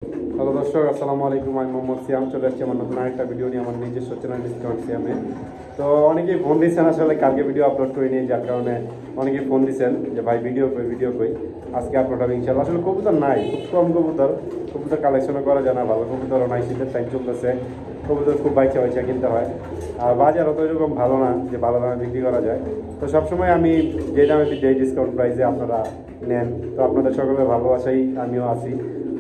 Hello দর্শক, আসসালামু আলাইকুম। আমি মোহাম্মদ সিয়াম চলে আসছি আমার নতুন আরেকটা ভিডিও নিয়ে আমার নিজস্ব চ্যানেল ডিসকাউন্ট সিয়ামে। তো অনেকেই ফোন দিচ্ছেন, আসলে কালকে ভিডিও আপলোড করে নিয়ে, যার কারণে অনেকেই ফোন দিচ্ছেন যে ভাই ভিডিও কই আজকে আপলোড হবে ইনশাল্লাহ। আসলে কবুতর নাই, খুব কম কবুতর কালেকশনও করা যায় না, ভালো কবুতরও নাই, শীতের টাইম চলতেছে, কবুতর খুব বাইচা কিনতে হয়। আর বাজার অত এরকম ভালো না যে ভালো দামে বিক্রি করা যায়। তো সবসময় আমি যে দামে যেই ডিসকাউন্ট প্রাইসে আপনারা নেন, তো আপনাদের সকলের ভালোবাসাই আমিও আছি।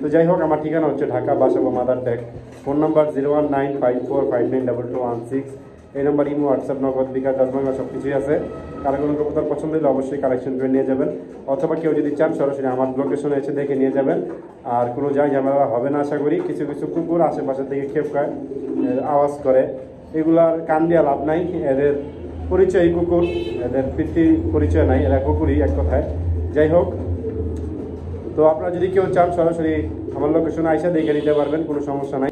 তো যাই হোক, আমার ঠিকানা হচ্ছে ঢাকা বাসাবো মাদার টেক। Phone number 0195459216। এই নাম্বার ইমো, হোয়াটসঅ্যাপ, নগদ, বিকাশ, দশভাঙ্গা সব কিছুই আছে। কারো কোনো কবুতর পছন্দ হলে অবশ্যই কালেকশন করে নিয়ে যাবেন, অথবা কেউ যদি চান সরাসরি আমার লোকেশনে এসে দেখে নিয়ে যাবেন। আর কোনো ঝামেলা হবে না আশা করি। কিছু কিছু কুকুর আশেপাশে থেকে খেপকায়, আওয়াজ করে, এগুলার কান দেওয়া লাভ নাই। এদের পরিচয় কুকুর, এদের পিতৃ পরিচয় নাই, এরা কুকুরই এক কথায়। যাই হোক, তো আপনারা যদি কেউ চান সরাসরি আমার লোকেশনে আইসা দেখে নিতে পারবেন, কোনো সমস্যা নাই।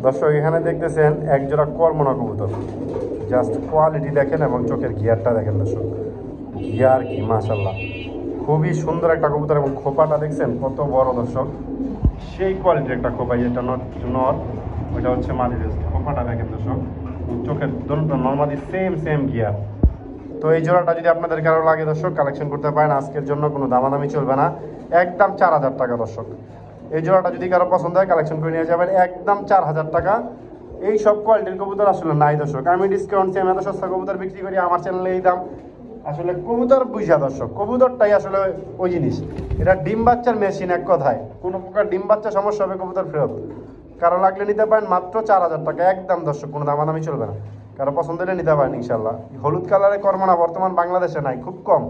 দর্শক, এখানে দেখতেছেন একজোড়া কর্মনা কবুতর, জাস্ট কোয়ালিটি দেখেন এবং চোখের গিয়ারটা দেখেন দর্শক, গিয়ার কি মাশাল্লাহ, খুবই সুন্দর একটা কবুতর। এবং খোপাটা দেখছেন কত বড় দর্শক, সেই কোয়ালিটির একটা খোপা। যেটা নর, ওইটা হচ্ছে মাদি। খোপাটা দেখেন দর্শক, চোখের দোলটা নর্মালি সেম গিয়ার। তো এই জোড়াটা যদি আপনাদের কারো লাগে দর্শক, কালেকশন করতে পারেন। আজকের জন্য কোনো দামাদামি চলবে না, একদম 4000 টাকা দর্শক। এই জোড়াটা যদি কারো পছন্দ হয় কালেকশন করে নিয়ে যাবেন, একদম 4000 টাকা। এই সব কোয়ালিটির কবুতর আসলে নাই দর্শক। আমি ডিসকাউন্ট চাই, আমি এত সস্তা কবুতর বিক্রি করি, আমার চ্যানেলে এই দাম। আসলে কবুতর বুঝা দর্শক, কবুতরটাই আসলে ওই জিনিস। এটা ডিম বাচ্চার মেশিন এক কথায়। কোনো প্রকার ডিম বাচ্চা সমস্যা হবে কবুতর ফেরত। কারো লাগলে নিতে পারেন মাত্র 4000 টাকা, একদম দর্শক, কোনো দামাদামি চলবে না। কারো পছন্দ হলে নিতে পারেন ইনশাল্লাহ। হলুদ কালারের কর্মনা বর্তমান বাংলাদেশে নাই, খুব কম।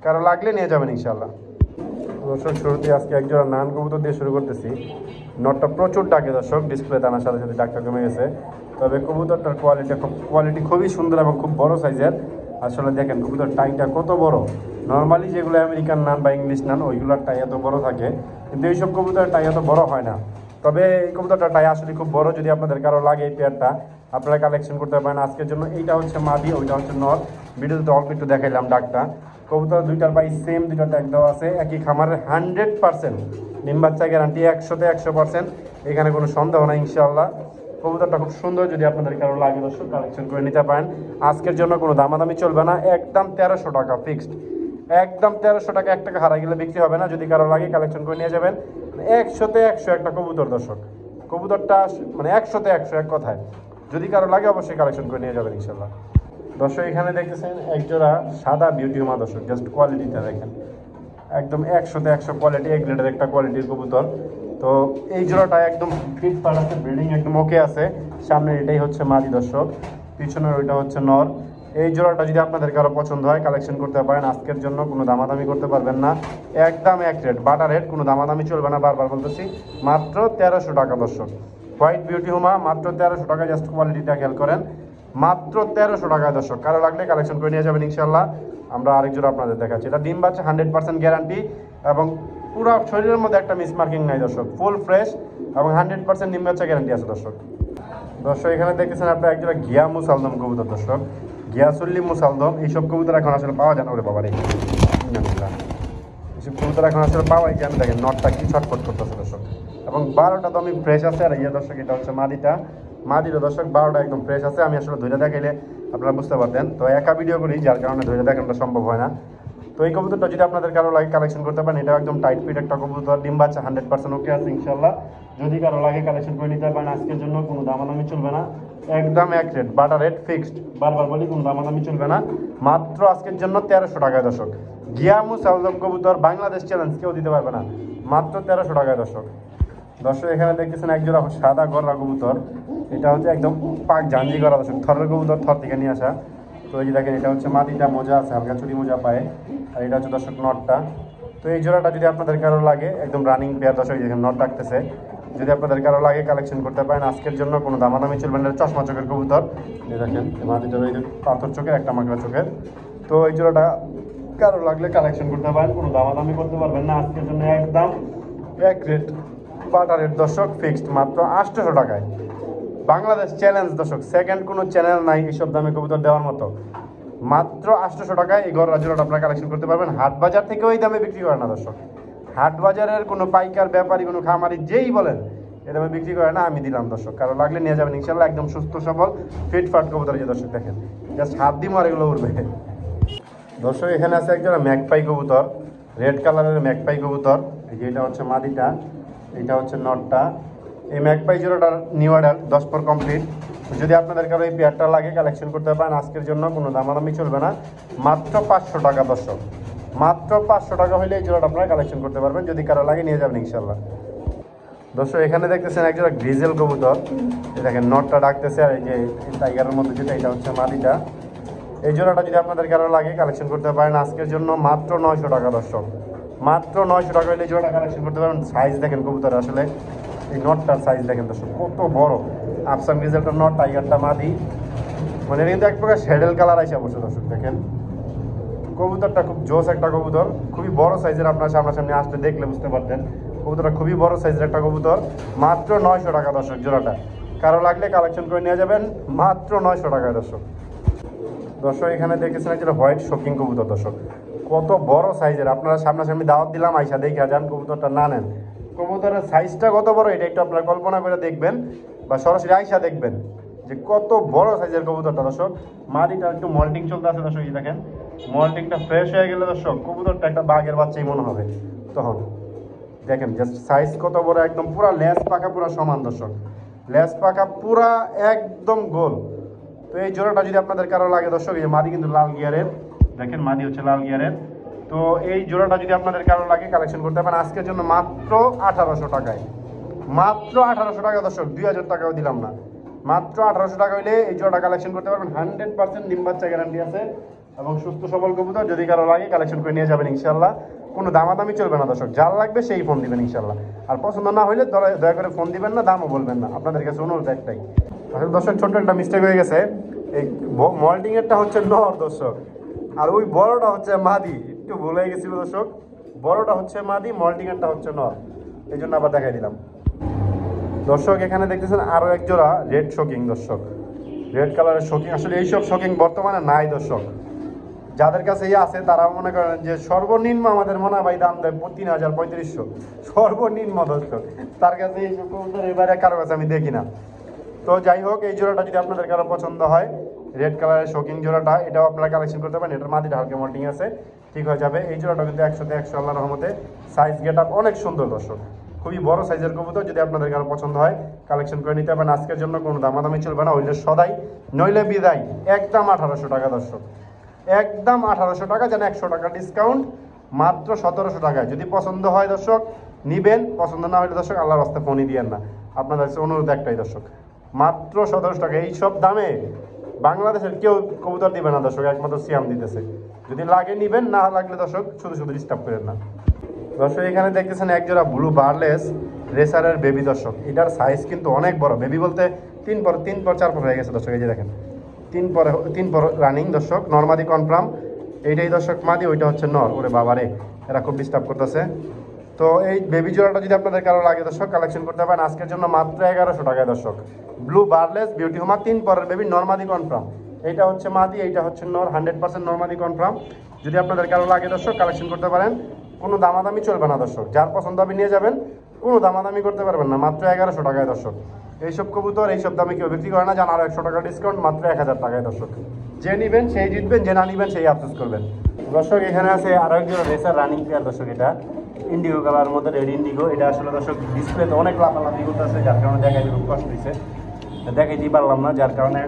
কারো লাগলে নিয়ে যাবেন ইনশাল্লাহ। দর্শক, শুরুতে আজকে একজোড়া নান কবুতর দিয়ে শুরু করতেছি। নটটা প্রচুর ডাকে দর্শক, ডিসপ্লে টানার সাথে সাথে ডাকটা কমে গেছে। তবে কবুতরটার কোয়ালিটি খুবই সুন্দর এবং খুব বড় সাইজের। আসলে দেখেন কবুতর টাইটা কত বড়। নর্মালি যেগুলো আমেরিকান নান বা ইংলিশ নান, ওইগুলোর টাই এত বড় থাকে, কিন্তু এইসব কবুতরের টাই এত বড় হয় না। তবে এই কবুতরটা টাই আসলে খুব বড়। যদি আপনাদের কারো লাগে এই পেয়ারটা, আপনারা কালেকশন করতে পারেন আজকের জন্য। এইটা হচ্ছে মাদি, ওইটা হচ্ছে নর। ভিডিওতে অল্প একটু দেখাইলাম ডাকটা। কবুতর দুইটার পাই সেম, দুইটা ট্যাগ দেওয়া আছে, একই খামারের, 100% ডিম বাচ্চা গ্যারান্টি, 100% এখানে কোনো সন্দেহ নাই ইনশাআল্লাহ। কবুতরটা খুব সুন্দর, যদি আপনাদের কারো লাগে দর্শক কালেকশন করে নিতে পারেন। আজকের জন্য কোনো দামাদামি চলবে না, একদম 1300 টাকা ফিক্সড, একদম 1300 টাকা। 1 টাকা হারা গেলে বিক্রি হবে না। যদি কারো লাগে কালেকশন করে নিয়ে যাবেন। 100তে 100 একটা কবুতর দর্শক, কবুতরটা মানে 100তে 100 এক কথায়। যদি কারো লাগে অবশ্যই কালেকশন করে নিয়ে যাবেন ইনশাল্লাহ। দর্শক, এখানে দেখতেছেন একজোড়া সাদা বিউটি হুমা দর্শক, জাস্ট কোয়ালিটিটা দেখেন, একদম 100তে 100 কোয়ালিটি, এ গ্রেডের একটা কোয়ালিটির কবুতর। তো এই জোড়াটা একদম ফিট ফাট আছে, ব্রিডিং একদম ওকে আছে। সামনে এটাই হচ্ছে মাদি দর্শক, পিছনের ওইটা হচ্ছে নর। এই জোড়াটা যদি আপনাদের কারো পছন্দ হয় কালেকশন করতে পারেন। আজকের জন্য কোনো দামাদামি করতে পারবেন না, একদম এক রেট, বাটার রেট, কোনো দামাদামি চলবে না। বারবার বলতেছি, মাত্র 1300 টাকা দর্শক। হোয়াইট বিউটি হুমা মাত্র 1300 টাকা, জাস্ট কোয়ালিটিটা খেয়াল করেন, মাত্র 1300 টাকায় দর্শক। কারো লাগলে কালেকশন করে নিয়ে যাবেন ইনশাল্লাহ। আমরা আরেক জোড়া আপনাদের দেখাচ্ছি, এটা ডিম বাচ্চা 100% গ্যারান্টি, এবং পুরো শরীরের মধ্যে একটা মিসমার্কিং নাই দর্শক, ফুল ফ্রেশ এবং 100% ডিম বাচ্চা গ্যারান্টি আছে দর্শক। দর্শক, এখানে দেখতেছেন আপনার একজোড়া ঘিয়া মুসালদম কবুতর দর্শক, ঘিয়াসুল্লি মুসালদম। এইসব কবুতর এখন আসলে পাওয়া যায় না, ওরে বাবা রে, এইসব কবুতর এখন আসলে পাওয়াই যায় না। দেখেন নটটা কি ছটফট করতেছে দর্শক, এবং 12টা তো আমি ফ্রেশ আছে। আর ইয়ে দর্শক, এটা হচ্ছে মাদিটা দর্শক, 12টা একদম ফ্রেশ আছে। আমি আসলে ধরে দেখাইলে আপনারা বুঝতে পারতেন, তো একা ভিডিও করি, যার কারণে ধরে দেখানোটা সম্ভব হয় না। তো এই কবুতরটা যদি আপনাদের কারো লাগে কালেকশন করতে পারেন, এটা একদম টাইট ফিট একটা কবুতর, ডিম বাচ্চা 100% ওকে আছে ইনশাল্লাহ। যদি কারো লাগে কালেকশন করে নিতে পারেন। আজকের জন্য কোনো দামাদামি চলবে না, একদম এক রেট, বাটার রেট ফিক্সড। বারবার বলি, কোনো দামাদামি চলবে না, মাত্র আজকের জন্য 1300 টাকায় দর্শক। গিয়ামু সালদম কবুতর, বাংলাদেশ চ্যালেঞ্জ, কেউ দিতে পারবে না, মাত্র 1300 টাকায় দর্শক। দর্শক, এখানে দেখতেছেন একজোড়া সাদা গররা কবুতর, এটা হচ্ছে একদম পাক জাঞ্জি করা দর্শক, থরের কবুতর, থর থেকে নিয়ে আসা। তো এই যে দেখেন, এটা হচ্ছে মাদিটা, মোজা আছে, হালকা চুরি মোজা পায়ে। আর এটা হচ্ছে দর্শক নটটা। তো এই জোড়াটা যদি আপনাদের কারো লাগে, একদম রানিং পেয়ার দর্শক, যেখানে নট ডাকতেছে, যদি আপনাদের কারো লাগে কালেকশন করতে পারেন। আজকের জন্য কোনো দামাদামি চলবে না, চশমা চোখের কবুতর। এই দেখেন মাদিটা, এই যে পাথর চোখের, একটা মাকড়া চোখের। তো এই জোড়াটা কারো লাগলে কালেকশন করতে পারেন, কোনো দামাদামি করতে পারবেন না। আজকের জন্য একদম এক রেট, বাটার রেট দর্শক, ফিক্সড, মাত্র 800 টাকায়। বাংলাদেশ চ্যালেঞ্জ দর্শক, সেকেন্ড কোনো চ্যানেল নাই এইসব দামে কবুতর দেওয়ার মতো। মাত্র 800 টাকায় এই গররা জোড়াটা আপনারা কালেকশন করতে পারবেন। হাট বাজার থেকেও এই দামে বিক্রি করে না দর্শক, হাট বাজারের কোনো পাইকার ব্যাপারী কোনো খামারি যেই বলেন এটা আমি বিক্রি করে না, আমি দিলাম দর্শক। কারো লাগলে নিয়ে যাবেন ইনশাল্লাহ, একদম সুস্থ সবল ফিটফাট কবুতর। যে দর্শক দেখেন জাস্ট হাত দিয়ে মার এগুলো উঠবে। দর্শক এখানে আছে একজোড়া ম্যাকপাই কবুতর, রেড কালারের ম্যাকপাই কবুতর। এই যে এটা হচ্ছে মাদিটা, এটা হচ্ছে নটটা। এই ম্যাকপাই জোড়াটার নিউ অর্ডার 10 পর কমপ্লিট। যদি আপনাদের কারো এই পেয়ারটা লাগে কালেকশন করতে পারেন আজকের জন্য, কোনো দামাদামি চলবে না, মাত্র 500 টাকা দর্শক। মাত্র 500 টাকা হলে এই জোড়াটা আপনারা কালেকশন করতে পারবেন, যদি কারো লাগে নিয়ে যাবেন ইনশাল্লাহ। দর্শক এখানে দেখতেছেন একজোড়া গ্রিজেল কবুতর, দেখেন নটটা ডাকতেছে, আর এই যে টাইগারের মধ্যে যেটা এটা হচ্ছে মাদিটা। এই জোড়াটা যদি আপনাদের কারো লাগে কালেকশন করতে পারেন আজকের জন্য মাত্র 900 টাকা দর্শক। মাত্র 900 টাকা হলে এই জোড়াটা কালেকশন করতে পারেন। সাইজ দেখেন কবুতর, আসলে এই নটটার সাইজ দেখেন দর্শক কত বড়। আফসান গ্রিজেলটার নট, টাইগারটা মাদি, মানে এটা কিন্তু এক প্রকার শ্যাডেল কালার আইসা বসে দর্শক। দেখেন কবুতরটা খুব জোস একটা কবুতর, খুবই বড় সাইজের। আপনার সামনাসামনি আসতে দেখলে বুঝতে পারতেন কবুতরটা খুবই বড় সাইজের একটা কবুতর। মাত্র 900 টাকা দর্শক জোড়াটা। কারো লাগলে কালেকশন করে নিয়ে যাবেন মাত্র 900 টাকায় দর্শক। দর্শক এখানে দেখেছেন একটা হোয়াইট শোকিং কবুতর দর্শক, কত বড় সাইজের। আপনারা সামনাসামনি দাওয়াত দিলাম, আইসা দেখে যান, কবুতরটা না নেন। কবুতরের সাইজটা কত বড় এটা একটু আপনারা কল্পনা করে দেখবেন, বা সরাসরি আইসা দেখবেন যে কত বড় সাইজের কবুতরটা দর্শক। মাদিটা একটু মল্টিং চলতে আছে দর্শক, এই দেখেন মল্টিংটা ফ্রেশ হয়ে গেলে দর্শক কবুতরটা একটা বাঘের বাচ্চাই মনে হবে তখন। দেখেন জাস্ট সাইজ কত বড়, একদম পুরা লেজ পাখা পুরা সমান দর্শক, লেজ পাখা পুরা একদম গোল। তো এই জোড়াটা যদি আপনাদের কারো লাগে দর্শক, এই যে মাদি কিন্তু লাল গিয়ারের, দেখেন মাদি হচ্ছে লাল গিয়ারের। তো এই জোড়াটা যদি আপনাদের কারো লাগে কালেকশন করতে পারেন আজকের জন্য মাত্র 1800 টাকায়। মাত্র 1800 টাকা দর্শক, 2000 টাকাও দিলাম না, মাত্র 1800 টাকা হইলে এই জোড়াটা কালেকশন করতে পারবেন। 100% ডিম বাচ্চা গ্যারান্টি আছে এবং সুস্থ সবল কবুতর। যদি কারো লাগে কালেকশন করে নিয়ে যাবেন ইনশাল্লাহ, কোনো দামাদামি চলবে না দর্শক। যার লাগবে সেই ফোন দিবেন ইনশাল্লাহ, আর পছন্দ না হইলে দয়া করে ফোন দিবেন না, দামও বলবেন না। আপনাদের কাছে অনুরোধ একটাই। আসলে দর্শক ছোট্ট একটা মিস্টেক হয়ে গেছে, এই মল্টিং এরটা হচ্ছে নর দর্শক, আর ওই বড়টা হচ্ছে মাদি। একটু ভুল হয়ে গেছিল দর্শক, বড়টা হচ্ছে মাদি, মল্টিং এরটা হচ্ছে নর, এই জন্য আবার দেখাই দিলাম দর্শক। এখানে দেখতেছেন আরো এক জোড়া রেড শোকিং দর্শক, রেড কালারের শোকিং। আসলে এইসব শোকিং বর্তমানে নাই দর্শক, যাদের কাছে আছে তারা মনে করেন যে সর্বনিম্ন আমাদের মনে হয় দাম দেয় 3000 3500 সর্বনিম্ন দর্শক। তার কাছে এইসব কবুতর এবারে কারো কাছে আমি দেখি না। তো যাই হোক, এই জোড়াটা যদি আপনাদের কারো পছন্দ হয়, রেড কালারের শোকিং জোড়াটা, এটাও আপনারা কালেকশন করতে পারেন। এটার মাটিটা হালকা মল্টিং আছে, ঠিক হয়ে যাবে। এই জোড়াটা কিন্তু 100তে 100 আল্লাহর রহমতে। সাইজ গেট আপ অনেক সুন্দর দর্শক, খুবই বড় সাইজের কবুতর। যদি আপনাদের কারো পছন্দ হয় কালেকশন করে নিতে পারেন আজকের জন্য, কোনো দামাদামি চলবে না। হইলে সদাই নইলে বিদায়, একদম 1800 টাকা দর্শক, একদম 1800 টাকা। যেন 100 টাকা ডিসকাউন্ট, মাত্র 1700 টাকায়। যদি পছন্দ হয় দর্শক নিবেন, পছন্দ না হলে দর্শক আল্লাহর রাস্তায় ফোনই দিয়েন না। আপনাদের কাছে অনুরোধ একটাই দর্শক, মাত্র 1700 টাকা। এইসব দামে বাংলাদেশের কেউ কবুতর দিবে না দর্শক, একমাত্র সিয়াম দিতেছে। যদি লাগে নিবেন, না লাগলে দর্শক শুধু শুধু ডিস্টার্ব করেন না দর্শক। এখানে দেখতেছেন একজোড়া ব্লু বারলেস রেসারের বেবি দর্শক, এটার সাইজ কিন্তু অনেক বড়। বেবি বলতে 3 পর 4 পর হয়ে গেছে দর্শক। এই যে দেখেন 3 পর রানিং দর্শক, নর্মাদি কনফার্ম। এইটাই দর্শক মাদি, ওইটা হচ্ছে নর। ওরে বাবারে, এরা খুব ডিস্টার্ব করতেছে। তো এই বেবি জোড়াটা যদি আপনাদের কারো লাগে দর্শক কালেকশন করতে পারেন আজকের জন্য মাত্র 1100 টাকায় দর্শক। ব্লু বারলেস বিউটি হোমা 3 পরের বেবি, নর্মাদি কনফার্ম। এইটা হচ্ছে মাদি, এইটা হচ্ছে নর, 100% নর্মাদি কনফার্ম। যদি আপনাদের কারো লাগে দর্শক কালেকশন করতে পারেন, কোনো দামাদামি চলবে না দর্শক। যার পছন্দ হবে নিয়ে যাবেন, কোনো দামাদামি করতে পারবেন না, মাত্র 1100 টাকায় দর্শক। এইসব কবুতর এইসব দামে কেউ বিক্রি করে না, জান আরও 100 টাকা ডিসকাউন্ট, মাত্র 1000 টাকায় দর্শক। যে নিবেন সেই জিতবেন, যে না নিবেন সেই আফসোস করবেন দর্শক। এখানে আছে আরও একজন রেসার রানিং প্লেয়ার দর্শক, এটা ইন্ডিগো কালার মধ্যে, রেড ইন্ডিগো। এটা আসলে দর্শক ডিসপ্লেতে অনেক লাফালাফি করতেছে, যার কারণে দেখাইতে খুব কষ্ট হয়েছে, দেখাইতেই পারলাম না, যার কারণে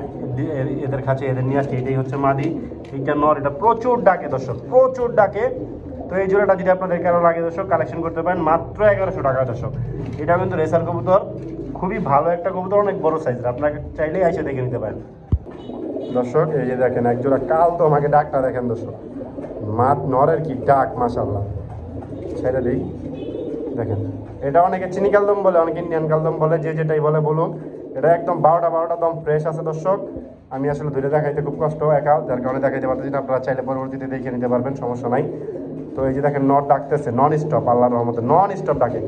এদের কাছে এদের নিয়ে আসছে। এটাই হচ্ছে মাদি, এইটা নর। এটা প্রচুর ডাকে দর্শক, প্রচুর ডাকে। তো এই জোড়াটা যদি আপনাদের কারো লাগে দর্শক কালেকশন করতে পারেন মাত্র 1100 টাকা দর্শক। এটা কিন্তু রেসার কবুতর, খুবই ভালো একটা কবুতর, অনেক বড় সাইজের। আপনাকে চাইলেই এসে দেখে নিতে পারেন দর্শক। এই যে দেখেন একজোড়া কাল, তো আমাকে ডাকটা দেখেন দর্শক, মাত নরের কি ডাক, মাশাআল্লাহ। ছেড়ে দিই, দেখেন এটা অনেকে চিনি কালদম বলে, অনেকে ইন্ডিয়ান কালদম বলে, যে যেটাই বলে বলুক। এটা একদম 12টা দম ফ্রেশ আছে দর্শক। আমি আসলে ধরে দেখাইতে খুব কষ্ট একা, যার কারণে দেখাইতে পারতেছি না। আপনারা চাইলে পরবর্তীতে দেখে নিতে পারবেন, সমস্যা নাই। তো এই যে দেখেন নট ডাকতেছে নন স্টপ, আল্লাহর রহমতে নন স্টপ ডাকে।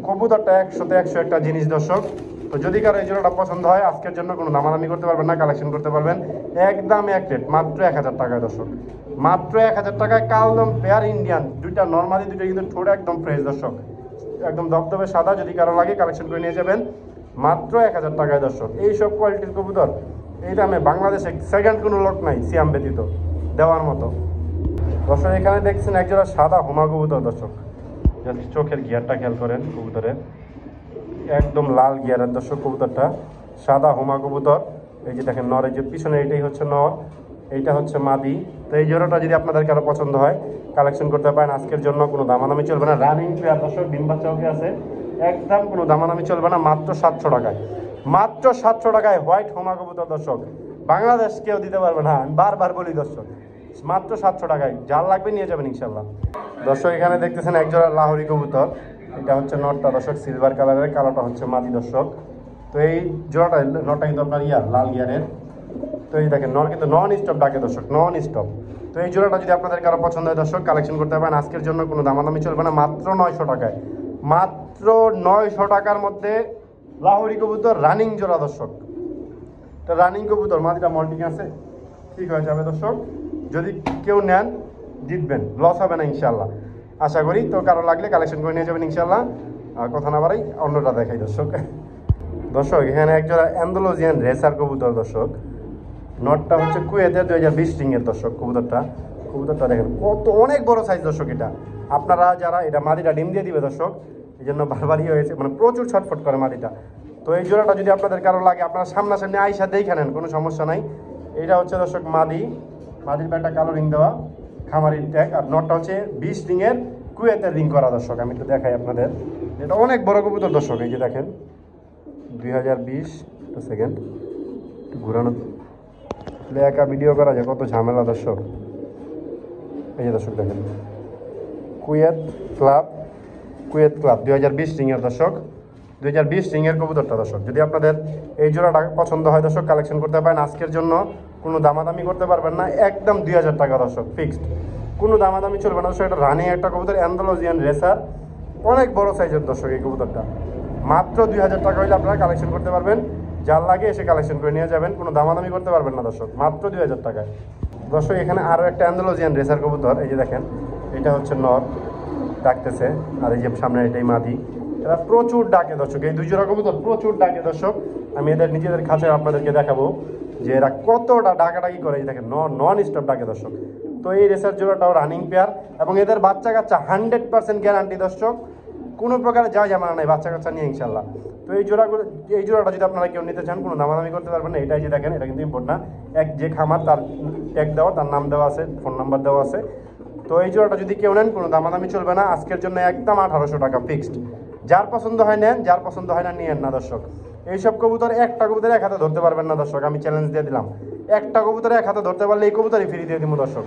কবুতরটা 100তে 100 একটা জিনিস দর্শক, তো যদি কারো এই জোড়াটা পছন্দ হয় আজকের জন্য কোনো দামাদামি করতে পারবেন না, কালেকশন করতে পারবেন একদম এক রেট মাত্র 1000 টাকায় দর্শক, মাত্র 1000 টাকায় কালদম পেয়ার ইন্ডিয়ান দুইটা নর্মালি দুইটা কিন্তু ঠোঁট একদম ফ্রেশ দর্শক, একদম দবদবে সাদা। যদি কারো লাগে কালেকশন করে নিয়ে যাবেন মাত্র 1000 টাকায় দর্শক। এইসব কোয়ালিটির কবুতর এই দামে বাংলাদেশে সেকেন্ড কোনো লোক নাই সিয়াম ব্যতীত দেওয়ার মতো দর্শক। এখানে দেখছেন একজোড়া সাদা হোমা কবুতর দর্শক, জাস্ট চোখের গিয়ারটা খেয়াল করেন কবুতরের, একদম লাল গিয়ারের দর্শক কবুতরটা, সাদা হোমা কবুতর। এই যে দেখেন নর, এই যে পিছনে এইটাই হচ্ছে নর, এইটা হচ্ছে মাদি। তো এই জোড়াটা যদি আপনাদের কারো পছন্দ হয় কালেকশন করতে পারেন, আজকের জন্য কোনো দামাদামি চলবে না। রানিং পেয়ার দর্শক, ডিম বাচ্চাও আছে, একদম কোনো দামাদামি চলবে না, মাত্র 700 টাকায়, মাত্র 700 টাকায় হোয়াইট হোমা কবুতর দর্শক। বাংলাদেশ কেউ দিতে পারবে না, আমি বারবার বলি দর্শক, মাত্র 700 টাকায়, যার লাগবে নিয়ে যাবেন ইনশাল্লাহ দর্শক। এখানে দেখতেছেন একজোড়া লাহোরি কবুতর, এটা হচ্ছে নটটা দর্শক, সিলভার কালারের, কালোটা হচ্ছে মাদি দর্শক। তো এই জোড়াটা নটটা কিন্তু আপনার লাল গিয়ারের। তো এই দেখেন নর কিন্তু নন স্টপ ডাকে দর্শক, নন স্টপ। তো এই জোড়াটা যদি আপনাদের কারো পছন্দ হয় দর্শক কালেকশন করতে পারেন, আজকের জন্য কোনো দামাদামি চলবে না, মাত্র 900 টাকায়, মাত্র 900 টাকার মধ্যে লাহোরি কবুতর রানিং জোড়া দর্শক। তো রানিং কবুতর মাদিটা মল্টিং আছে, ঠিক হয়ে যাবে দর্শক। যদি কেউ নেন জিতবেন, লস হবে না ইনশাল্লাহ আশা করি। তো কারো লাগলে কালেকশন করে নিয়ে যাবেন ইনশাল্লাহ। কথা না বাড়াই অন্যটা দেখাই দর্শক। দর্শক এখানে একজোড়া অ্যান্ডালুসিয়ান রেসার কবুতর দর্শক, নটটা হচ্ছে কুয়েতের 2020 রিংয়ের দর্শক। কবুতরটা দেখেন কত অনেক বড় সাইজ দর্শক। এটা আপনারা যারা এটা মাদিটা ডিম দিয়ে দিবে দর্শক, এই জন্য বারবারই হয়েছে, মানে প্রচুর ছটফট করে মাদিটা। তো এই জোড়াটা যদি আপনাদের কারো লাগে আপনারা সামনাসামনি আইসা দেখে নেন, কোনো সমস্যা নাই। এটা হচ্ছে দর্শক মাদির প্যান্টটা কালো রিং দেওয়া, খামারির ট্যাগ, আর নটটা হচ্ছে 20 রিংয়ের কুয়েতের রিং করা দর্শক। আমি একটু দেখাই আপনাদের, এটা অনেক বড় কবুতর দর্শক। এই যে দেখেন 2020 সেকেন্ড একটু ঘুরানো, একা ভিডিও করা যায়, কত ঝামেলা দর্শক। এই যে দর্শক দেখেন কুয়েত ক্লাব 2020 রিংয়ের দর্শক, 2020 রিংয়ের কবুতরটা দর্শক। যদি আপনাদের এই জোড়াটা পছন্দ হয় দর্শক কালেকশন করতে পারেন, আজকের জন্য কোনো দামাদামি করতে পারবেন না, একদম 2000 টাকা দর্শক ফিক্সড, কোনো দামাদামি চলবে না দর্শক। এটা রানিং একটা কবুতর, অ্যান্ডালুসিয়ান রেসার, অনেক বড় সাইজের দর্শক এই কবুতরটা। মাত্র 2000 টাকা হইলে আপনারা কালেকশন করতে পারবেন, যার লাগে এসে কালেকশন করে নিয়ে যাবেন, কোনো দামাদামি করতে পারবেন না দর্শক, মাত্র 2000 টাকায় দর্শক। এখানে আরও একটা অ্যান্ডালুসিয়ান রেসার কবুতর, এই যে দেখেন এটা হচ্ছে নর ডাকতেছে, আর এই যে সামনে এটাই মাদি। এরা প্রচুর ডাকে দর্শক, এই দুই জোড়া কবুতর প্রচুর ডাকে দর্শক। আমি এদের নিজেদের কাছে আপনাদেরকে দেখাবো যে এরা কতটা ডাকাডাকি করে। দেখেন নন স্টপ ডাকে দর্শক। তো এই রেসার জোড়াটাও রানিং পেয়ার, এবং এদের বাচ্চা কাচ্চা 100% গ্যারান্টি দর্শক, কোনো প্রকার যা জামানা নাই বাচ্চা কাচ্চা নিয়ে ইনশাল্লাহ। তো এই জোড়াটা যদি আপনারা কেউ নিতে চান কোনো দামাদামি করতে পারবেন না। এটাই যে দেখেন, এটা কিন্তু ইম্পোর্ট না, যে খামার তার ট্যাগ দেওয়া, তার নাম দেওয়া আছে, ফোন নাম্বার দেওয়া আছে। তো এই জোড়াটা যদি কেউ নেন কোনো দামাদামি চলবে না, আজকের জন্য একদম 1800 টাকা ফিক্সড। যার পছন্দ হয় নেন, যার পছন্দ হয় না নিয়েন না দর্শক। এইসব কবুতর একটা কবুতর এক হাতে ধরতে পারবেন না দর্শক, আমি চ্যালেঞ্জ দিয়ে দিলাম। একটা কবুতর এক হাতে ধরতে পারলে এই কবুতরই ফ্রি দিয়ে দিব দর্শক।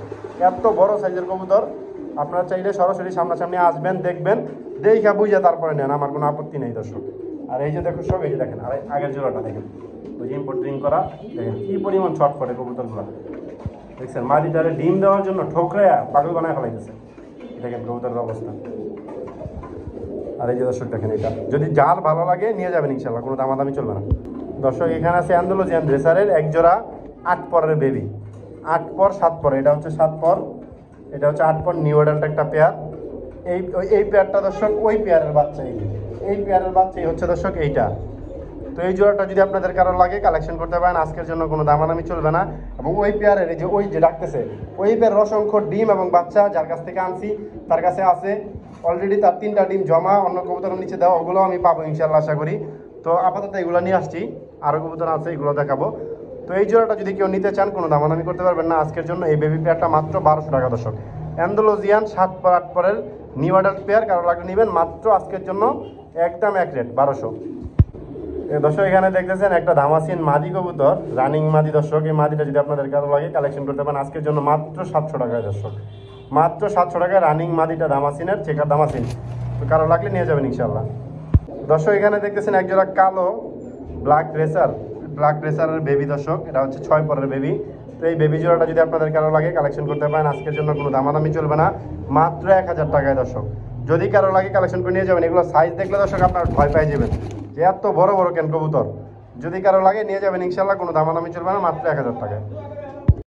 এত বড় সাইজের কবুতর, আপনারা চাইলে সরাসরি সামনাসামনি আসবেন, দেখবেন, দেখা বুঝে তারপরে নেন, আমার কোনো আপত্তি নেই দর্শক। আর এই যে দেখো সব, এই যে দেখেন আর আগের জোড়াটা দেখেন, ওই যে ইম্পোর্ট ড্রিঙ্ক করা, দেখেন কি পরিমাণ ছটফটে কবুতরগুলো দেখছেন। মাদিটারে ডিম দেওয়ার জন্য ঠোকরে পাগল বানায় ফেলাইতেছে, দেখেন কবুতরের অবস্থা। আর এই যে দর্শক দেখেন, এটা যদি যার ভালো লাগে নিয়ে যাবেন ইনশাল্লাহ, কোনো দামাদামি চলবে না দর্শক। এখানে আছে অ্যান্ডালুসিয়ান রেসারের এক জোড়া 8 পরের বেবি, 8 পর 7 পর, এটা হচ্ছে 7 পর, এটা হচ্ছে 8 পর নিউ অ্যাডাল্ট একটা পেয়ার। এই পেয়ারটা দর্শক ওই পেয়ারের বাচ্চা, এই পেয়ারের বাচ্চাই হচ্ছে দর্শক এইটা। তো এই জোড়াটা যদি আপনাদের কারো লাগে কালেকশন করতে পারেন, আজকের জন্য কোনো দামাদামি চলবে না। এবং ওই পেয়ারের এই যে ওই যে ডাকতেছে ওই পেয়ারের অসংখ্য ডিম এবং বাচ্চা যার কাছ থেকে আনছি তার কাছে আছে অলরেডি, তার 3টা ডিম জমা অন্য কবুতরের নিচে দেওয়া, ওগুলো আমি পাবো ইনশাল্লাহ আশা করি। তো আপাতত এগুলো নিয়ে আসছি, আরও কবুতর আছে এগুলো দেখাবো। তো এই জোড়াটা যদি কেউ নিতে চান কোনো দামাদামি করতে পারবেন না আজকের জন্য। এই বেবি পেয়ারটা মাত্র 1200 টাকা দর্শক, অ্যান্ডালুসিয়ান 7 পর 8 পরের নিউ অ্যাডাল্ট পেয়ার, কারো লাগলে নেবেন মাত্র আজকের জন্য একদম এক রেট 1200। দর্শক এখানে দেখতেছেন একটা দামাসিন মাদি কবুতর, রানিং মাদি দর্শক। এই মাদিটা যদি আপনাদের কারো লাগে কালেকশন করতে পারেন আজকের জন্য মাত্র 700 টাকায় দর্শক, মাত্র 700 টাকায় রানিং মাদিটা দামাসিনের, চেকার দামাসিন। তো কারো লাগলে নিয়ে যাবেন ইনশাল্লাহ দর্শক। এখানে দেখতেছেন একজোড়া কালো ব্ল্যাক রেসারের বেবি দর্শক, এটা হচ্ছে 6 পরের বেবি। তো এই বেবি জোড়াটা যদি আপনাদের কারো লাগে কালেকশন করতে পারেন আজকের জন্য, কোনো দামাদামি চলবে না, মাত্র 1000 টাকায় দর্শক। যদি কারো লাগে কালেকশন করে নিয়ে যাবেন। এগুলো সাইজ দেখলে দর্শক আপনার ভয় পেয়ে যাবেন, যে এত বড় বড় কেন কবুতর, যদি কারো লাগে নিয়ে যাবেন ইনশাল্লাহ, কোনো দামাদামি চলবে না, মাত্র 1000 টাকায়।